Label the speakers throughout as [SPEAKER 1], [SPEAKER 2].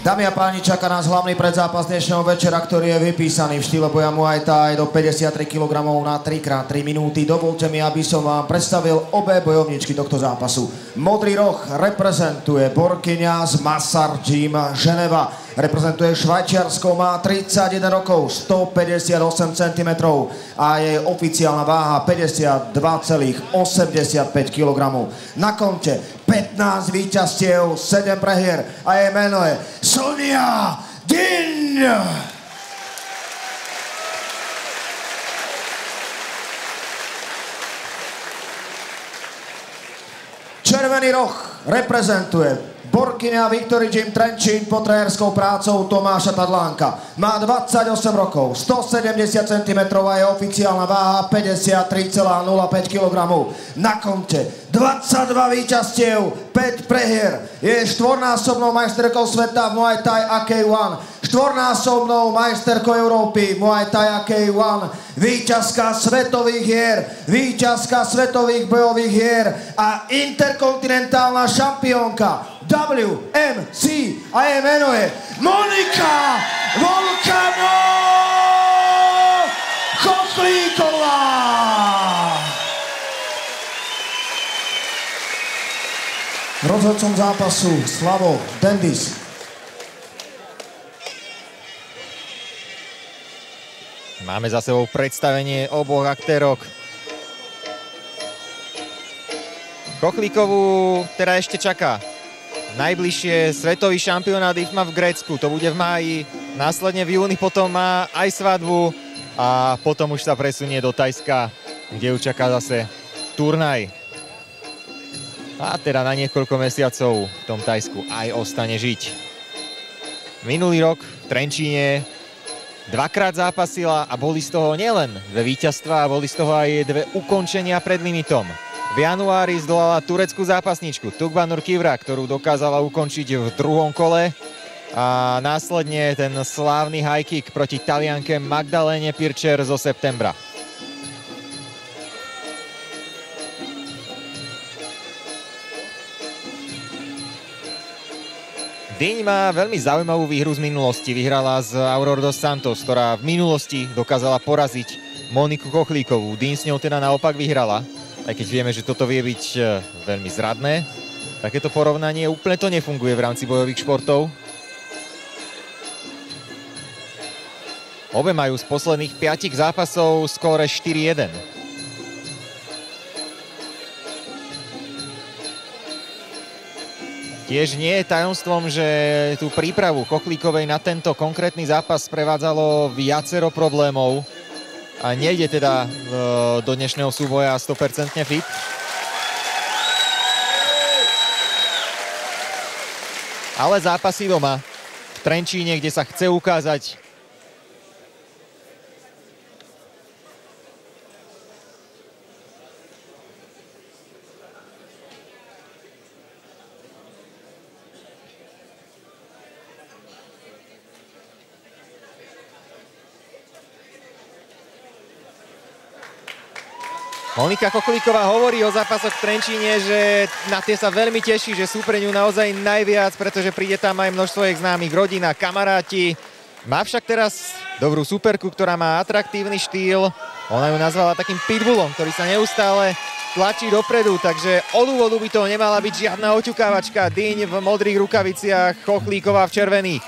[SPEAKER 1] Dámy a páni, čaká nás hlavný predzápas dnešného večera, ktorý je vypísaný v štýle boja Muay Thai do 53 kg na 3x3 minúty. Dovolte mi, aby som vám predstavil obe bojovničky tohto zápasu. Modrý roh reprezentuje Borkyňa z Massar Gym Ženeva. Reprezentuje Švajčiarsko, má 31 rokov, 158 cm a jej oficiálna váha 52,85 kg. Na konte 15 víťazstiev, 7 prehier a jej meno je Sonia Din. Červený roh reprezentuje Borkyňa Victory Gym Trenčín pod trénerskou prácou Tomáša Tadlánka. Má 28 rokov, 170 cm a je oficiálna váha 53,05 kg. Na konte 22 víťazstiev, 5 prehier. Je štvornásobnou majsterkou sveta v Muay Thai AK1, štvornásobnou majsterkou Európy Muay Thai AK1, víťazka svetových hier, víťazka svetových bojových hier a interkontinentálna šampiónka WMC a jej meno je Monika Volkano Chochlíková. Rozhodcom zápasu Slavo Dendis.
[SPEAKER 2] Máme za sebou predstavenie oboch aktérok. Chochlíkovú teda ešte čaká najbližšie svetový šampionát IFMA v Grécku. To bude v máji. Následne v júni potom má aj svadbu a potom už sa presunie do Thajska, kde ju čaká zase turnaj. A teda na niekoľko mesiacov v tom Thajsku aj ostane žiť. Minulý rok v Trenčíne dvakrát zápasila a boli z toho nielen 2 víťazstvá, boli z toho aj 2 ukončenia pred limitom. V januári zdolala tureckú zápasničku Tuğbanur Kivra, ktorú dokázala ukončiť v 2. kole. A následne ten slávny high kick proti Talianke Magdaléne Pircher zo septembra. Dyň má veľmi zaujímavú výhru z minulosti. Vyhrala z Aurora dos Santos, ktorá v minulosti dokázala poraziť Moniku Chochlíkovú. Dyň s ňou teda naopak vyhrala. Aj keď vieme, že toto vie byť veľmi zradné. Takéto porovnanie úplne to nefunguje v rámci bojových športov. Obe majú z posledných 5 zápasov skóre 4-1. Tiež nie je tajomstvom, že tú prípravu Chochlíkovej na tento konkrétny zápas prevádzalo viacero problémov. A nejde teda do dnešného súboja 100% fit. Ale zápasy doma v Trenčíne, kde sa chce ukázať Monika Chochlíková hovorí o zápasoch v Trenčíne, že na tie sa veľmi teší, že sú pre ňu naozaj najviac, pretože príde tam aj množstvo jej známych, rodina, kamaráti. Má však teraz dobrú superku, ktorá má atraktívny štýl. Ona ju nazvala takým pitbullom, ktorý sa neustále tlačí dopredu, takže od úvodu by to nemala byť žiadna oťukávačka. Dyň v modrých rukaviciach, Chochlíková v červených.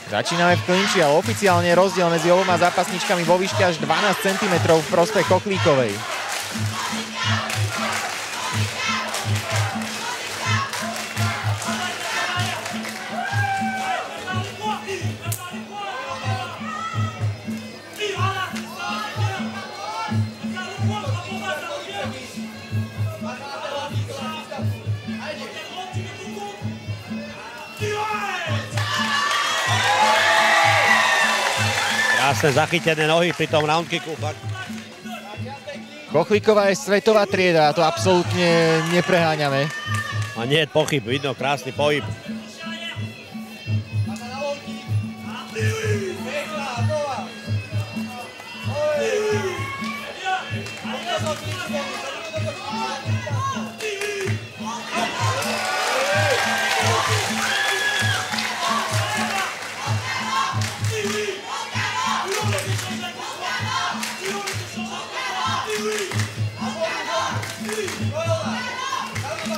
[SPEAKER 2] Začíname v klinči, ale oficiálne rozdiel medzi oboma zápasničkami vo výške až 12 cm v prospech Chochlíkovej.
[SPEAKER 3] Krásne zachytené nohy pri tom round kicku.
[SPEAKER 2] Chochlíková je svetová trieda, to absolútne nepreháňame.
[SPEAKER 3] A nie je pochyb, vidno, krásny pohyb.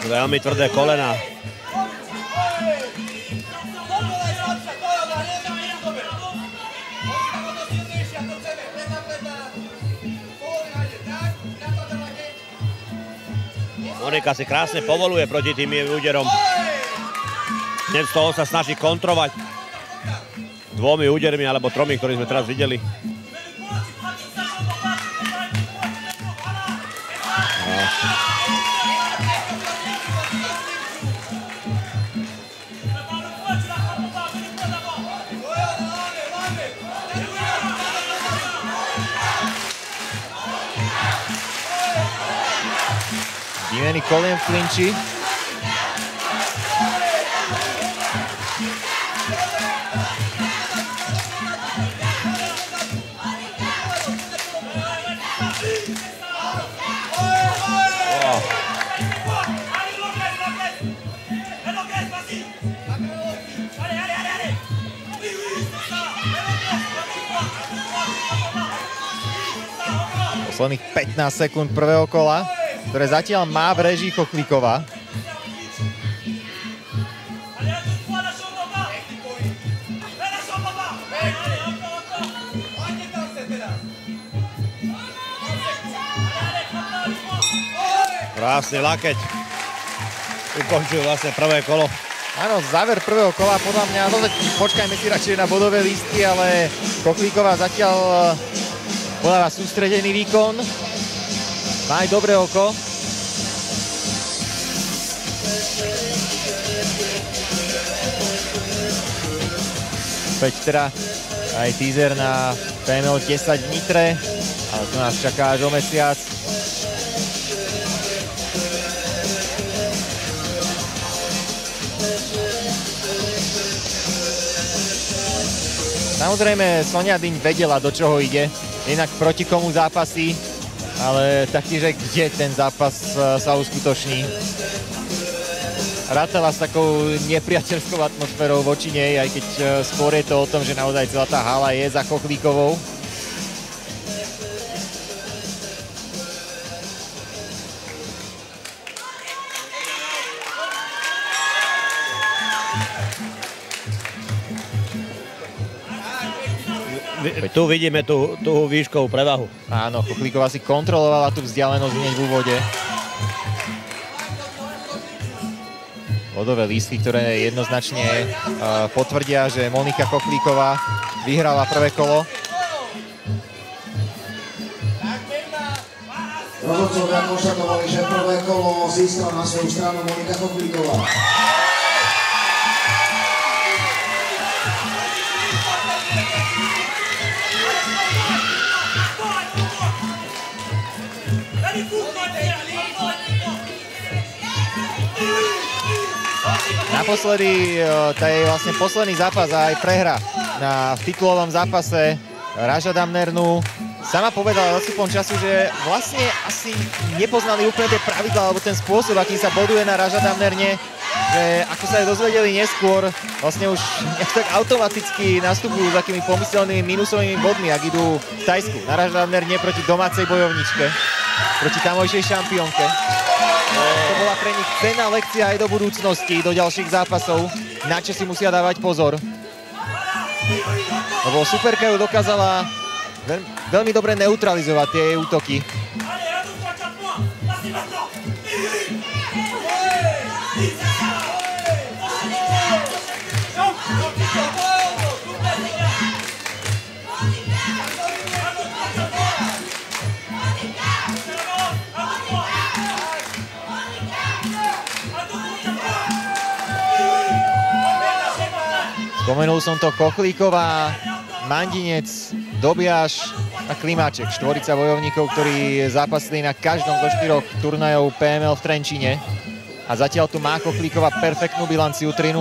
[SPEAKER 3] Veľmi tvrdé kolena. Monika si krásne povoluje proti tým úderom. Hneď z toho sa snaží kontrovať dvomi údermi alebo tromi, ktorí sme teraz videli.
[SPEAKER 2] Výmeny kolien v klinči. Posledných 15 sekúnd prvého kola, ktoré zatiaľ má v réžii Chochlíková.
[SPEAKER 3] Krásny lakeť. Ukončujú vlastne prvé kolo.
[SPEAKER 2] Áno, záver prvého kola podľa mňa, no počkajme si radšej na bodové lístky, ale Chochlíková zatiaľ podáva sústredený výkon. Má aj dobré oko. Opäť teda aj teaser na PML 10 v Nitre, ale to nás čaká až o mesiac. Samozrejme, Sonia Dyň vedela, do čoho ide, inak proti komu zápasí, ale taktiež aj kde ten zápas sa uskutoční. Rátala s takou nepriateľskou atmosférou voči nej, aj keď skôr je to o tom, že naozaj celá tá hala je za Chochlíkovou.
[SPEAKER 3] Tu vidíme tú výškovú prevahu.
[SPEAKER 2] Áno, Chochlíková si kontrolovala tú vzdialenosť hneď v úvode. Bodové lístky, ktoré jednoznačne potvrdia, že Monika Chochlíková vyhrala prvé kolo.
[SPEAKER 1] Rozhodcovia konštatovali, že prvé kolo získala na svoju stranu Monika Chochlíková.
[SPEAKER 2] Naposledy, to je vlastne posledný zápas a aj prehra v titulovom zápase Raža Damnernu. Sama povedala odstupom času, že vlastne asi nepoznali úplne tie pravidlá alebo ten spôsob, akým sa boduje na Raža Damnerne, že ako sa aj dozvedeli neskôr, vlastne už tak automaticky nastupujú s takými pomyselnými minusovými bodmi, ak idú v Thajsku. Na Raža Damnerne proti domácej bojovničke, proti tamojšej šampiónke. To bola pre nich cenná lekcia aj do budúcnosti, do ďalších zápasov, na čo si musia dávať pozor. Lebo superka ju dokázala veľmi dobre neutralizovať tie jej útoky. Spomenul som to, Chochlíková, Mandinec, Dobiaš a Klimáček. Štvorica bojovníkov, ktorí zápasili na každom zo 4 turnajov PML v Trenčíne. A zatiaľ tu má Kochlíková perfektnú bilanciu 3-0.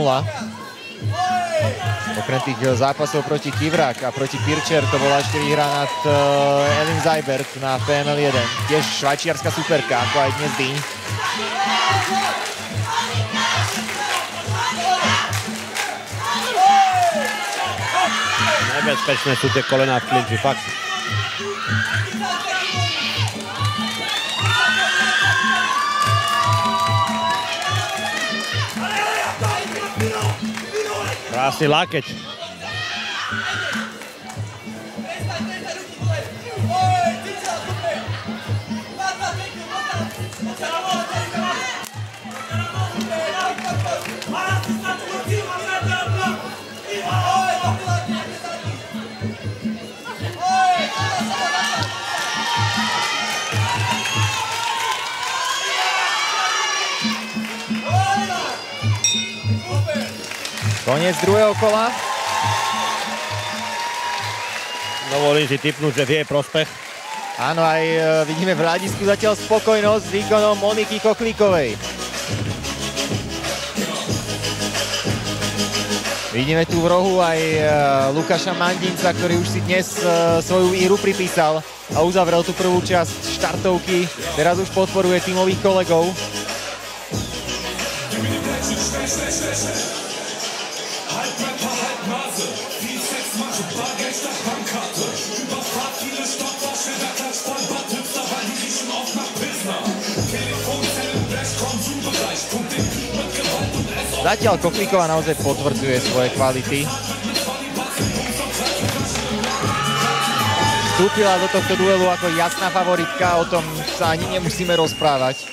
[SPEAKER 2] Okrem tých zápasov proti Kivrák a proti Pircher to bola ešte výhra nad Elin Seibert na PML 1. Tiež švajčiarska superka, ako aj dnes Dyň.
[SPEAKER 3] Nebezpečné sú tie kolená v klinči, fakt. Krásny lakeť.
[SPEAKER 2] Koniec druhého kola.
[SPEAKER 3] Dovolím si tipnúť, že v jej prospech.
[SPEAKER 2] Áno, aj vidíme v hľadisku zatiaľ spokojnosť s výkonom Moniky Kochlíkovej. Vidíme tu v rohu aj Lukáša Mandinca, ktorý už si dnes svoju výhru pripísal a uzavrel tú prvú časť štartovky. Teraz už podporuje tímových kolegov. Zatiaľ Kochlíková naozaj potvrdzuje svoje kvality. Vstúpila do tohto duelu ako jasná favoritka, o tom sa ani nemusíme rozprávať.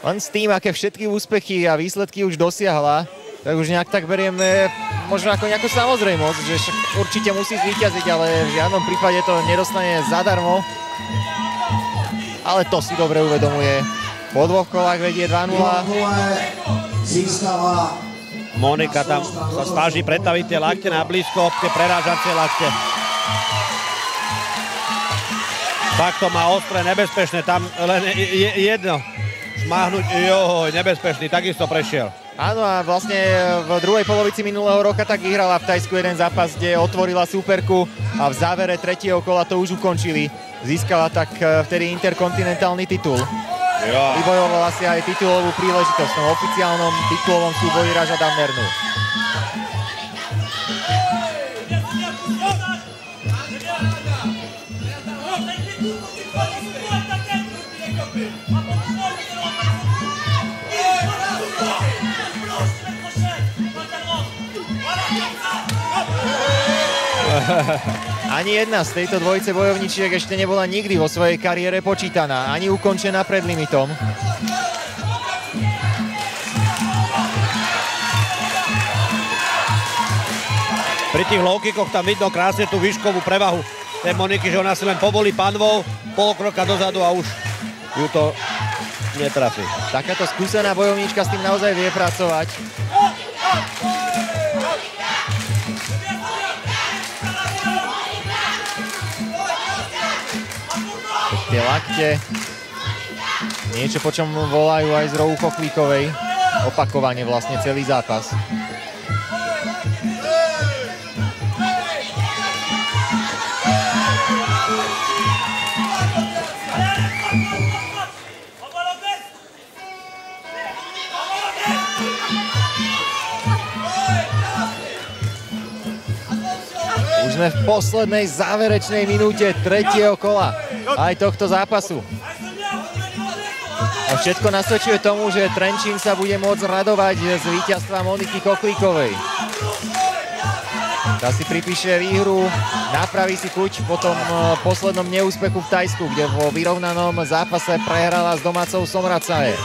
[SPEAKER 2] Len s tým, aké všetky úspechy a výsledky už dosiahla, tak už nejak tak berieme možno ako nejakú samozrejmosť, že určite musí zvíťaziť, ale v žiadnom prípade to nedostane zadarmo. Ale to si dobre uvedomuje. Po dvoch kolách vedie 2-0.
[SPEAKER 3] Monika tam sa snaží pretaviť tie lakte na blízko, tie prerážacie lakte. Takto má ostré, nebezpečné, tam len jedno. Šmáhnuť, joj, nebezpečný, takisto prešiel.
[SPEAKER 2] Áno, a vlastne v druhej polovici minulého roka tak vyhrala v Tajsku jeden zápas, kde otvorila superku a v závere tretieho kola to už ukončili. Získala tak vtedy interkontinentálny titul.
[SPEAKER 3] Ja.
[SPEAKER 2] Vybojovala si aj titulovú príležitosť v tom oficiálnom titulovom súboji Raža Damnernu. Ani jedna z tejto dvojice bojovníčiek ešte nebola nikdy vo svojej kariére počítaná, ani ukončená pred limitom.
[SPEAKER 3] Pri tých low kickoch tam vidno krásne tú výškovú prevahu tej Moniky, že ona si len povolí panvou, pol kroka dozadu a už ju to netrafí.
[SPEAKER 2] Takáto skúsená bojovníčka s tým naozaj vie pracovať. Tie lakte, niečo po čom volajú aj z rohu Kochlíkovej, opakovane vlastne celý zápas. Už sme v poslednej záverečnej minúte tretieho kola aj tohto zápasu. A všetko nasvedčuje tomu, že Trenčín sa bude môcť radovať z víťazstva Moniky Kochlíkovej. Tá si pripíše výhru, napraví si chuť po tom poslednom neúspechu v Tajsku, kde vo vyrovnanom zápase prehrala s domácou Somracaje.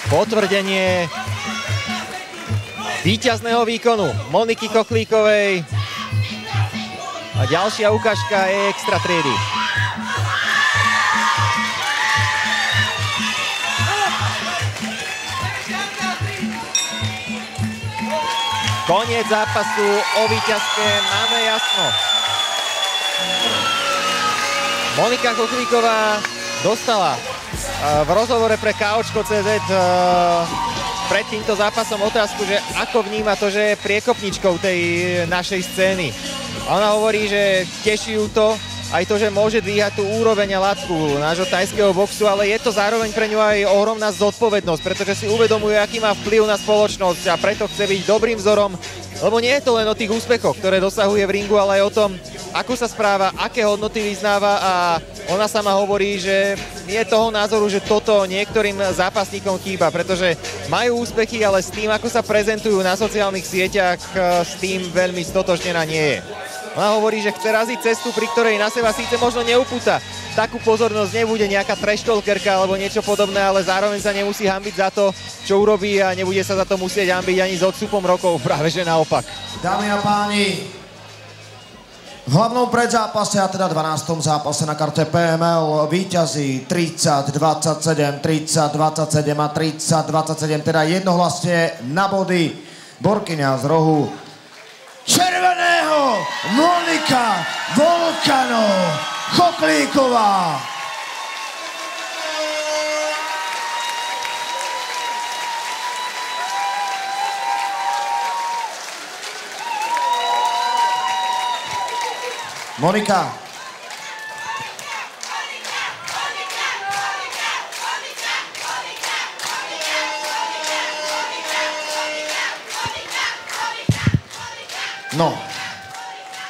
[SPEAKER 2] Potvrdenie víťazného výkonu Moniky Kochlíkovej a ďalšia ukážka je extra triedy. Koniec zápasu, o víťazke máme jasno. Monika Kotlíková dostala v rozhovore pre KOčko.cz pred týmto zápasom otázku, že ako vníma to, že je priekopničkou tej našej scény. A ona hovorí, že teší ju to, aj to, že môže dvíhať tú úroveň a latku nášho tajského boxu, ale je to zároveň pre ňu aj ohromná zodpovednosť, pretože si uvedomuje, aký má vplyv na spoločnosť a preto chce byť dobrým vzorom, lebo nie je to len o tých úspechoch, ktoré dosahuje v ringu, ale aj o tom, ako sa správa, aké hodnoty vyznáva a ona sama hovorí, že je toho názoru, že toto niektorým zápasníkom chýba, pretože majú úspechy, ale s tým, ako sa prezentujú na sociálnych sieťach, s tým veľmi stotožnená nie je. Ona hovorí, že chce raziť cestu, pri ktorej na seba síce možno neupúta takú pozornosť, nebude nejaká trash-talkerka alebo niečo podobné, ale zároveň sa nemusí hanbiť za to, čo urobí a nebude sa za to musieť hanbiť ani s odstupom rokov, práve že naopak.
[SPEAKER 1] Dámy a páni, v hlavnom predzápase, a teda 12. zápase na karte PML víťazí 30-27, 30-27 a 30-27, teda jednohlasne na body borkyňa z rohu červeného Monika Volcano Kotlíková. Monika. No,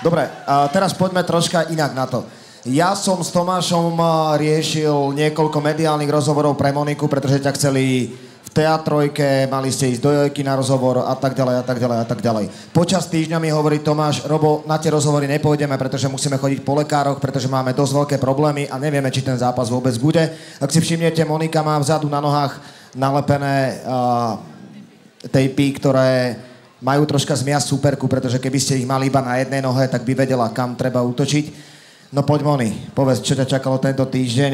[SPEAKER 1] dobre, teraz poďme troška inak na to. Ja som s Tomášom riešil niekoľko mediálnych rozhovorov pre Moniku, pretože ťa chceli v teatrojke, mali ste ísť do Jojky na rozhovor a tak ďalej a tak ďalej a tak ďalej. Počas týždňa mi hovorí Tomáš, Robo, na tie rozhovory nepôjdeme, pretože musíme chodiť po lekároch, pretože máme dosť veľké problémy a nevieme, či ten zápas vôbec bude. Ak si všimnete, Monika má vzadu na nohách nalepené tejpy, ktoré majú troška zmiasť superku, pretože keby ste ich mali iba na jednej nohe, tak by vedela, kam treba útočiť. No poď, Moni, povedz, čo ťa čakalo tento týždeň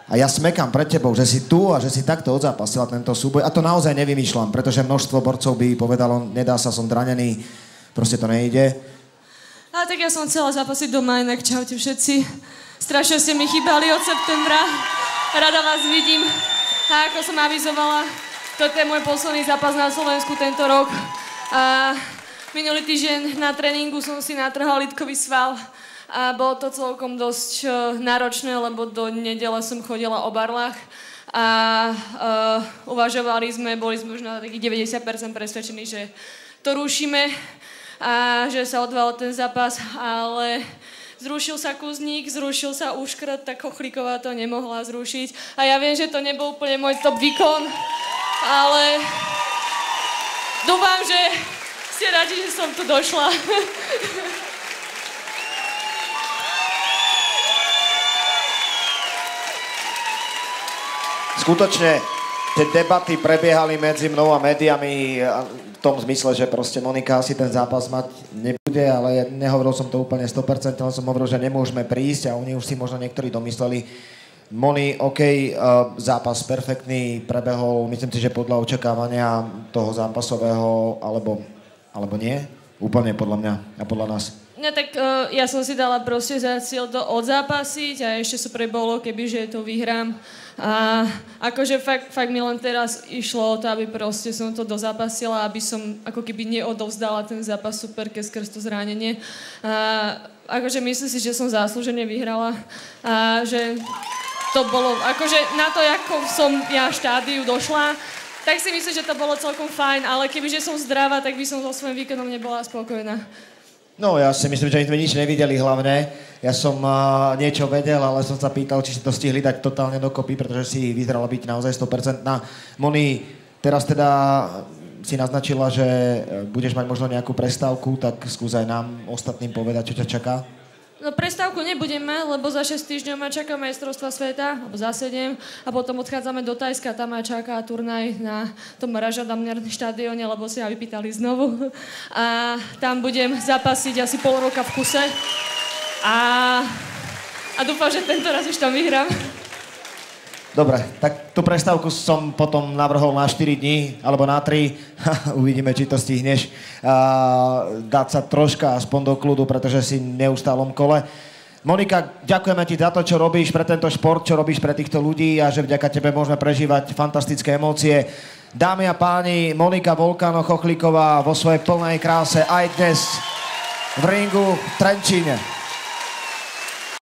[SPEAKER 1] a ja smekám pred tebou, že si tu a že si takto odzápasila tento súboj. A to naozaj nevymýšľam, pretože množstvo borcov by povedalo, nedá sa, som zranený, proste to nejde.
[SPEAKER 4] Ale tak ja som chcela zápasiť doma, inak čaute všetci. Strašne ste mi chýbali od septembra. Rada vás vidím. A ako som avizovala, toto je môj posledný zápas na Slovensku tento rok. A minulý týždeň na tréningu som si natrhal lítkový sval. A bolo to celkom dosť náročné, lebo do nedele som chodila o barlách a uvažovali sme, boli sme už na takých 90% presvedčení, že to rušíme a že sa odval ten zápas, ale zrušil sa Kuzník, zrušil sa Uškrt, tak Chochlíková to nemohla zrušiť. A ja viem, že to nebol úplne môj top výkon, ale dúfam, že ste radi, že som tu došla.
[SPEAKER 1] Skutočne tie debaty prebiehali medzi mnou a médiami v tom zmysle, že proste Monika asi ten zápas mať nebude, ale ja nehovoril som to úplne 100%, ale som hovoril, že nemôžeme prísť a oni už si možno niektorí domysleli. Moni, OK, zápas perfektný, prebehol, myslím si, že podľa očakávania toho zápasového, alebo nie? Úplne podľa mňa a podľa nás.
[SPEAKER 4] No tak ja som si dala proste za cieľ to odzápasiť a ešte super bolo, kebyže to vyhrám. A akože fakt mi len teraz išlo o to, aby proste som to dozápasila, aby som ako keby neodovzdala ten zápas superke skrz to zranenie. A akože myslím si, že som zaslúžene vyhrala a že to bolo, akože na to, ako som ja štádiu došla, tak si myslím, že to bolo celkom fajn, ale kebyže som zdravá, tak by som so svojím výkonom nebola spokojná.
[SPEAKER 1] No, ja si myslím, že sme nič nevideli hlavne. Ja som niečo vedel, ale som sa pýtal, či si to stihli dať totálne dokopy, pretože si vyzerala byť naozaj 100%. Moni, teraz teda si naznačila, že budeš mať možno nejakú prestávku, tak skús aj nám ostatným povedať, čo ťa čaká.
[SPEAKER 4] No prestávku nebudeme, lebo za 6 týždňov ma čaká majstrovstva sveta, alebo za 7, a potom odchádzame do Tajska, tam ma čaká turnaj na tom Rajadamner štadióne, lebo si ma vypýtali znovu. A tam budem zapasiť asi pol roka v kuse. A dúfam, že tento raz už tam vyhrám.
[SPEAKER 1] Dobre, tak tú prestávku som potom navrhol na 4 dní, alebo na 3. Uvidíme, či to stihneš. Dať sa troška aspoň do kľudu, pretože si v neustálom kole. Monika, ďakujeme ti za to, čo robíš pre tento šport, čo robíš pre týchto ľudí a že vďaka tebe môžeme prežívať fantastické emócie. Dámy a páni, Monika Volcano Chochlíková vo svojej plnej kráse aj dnes v ringu v Trenčíne.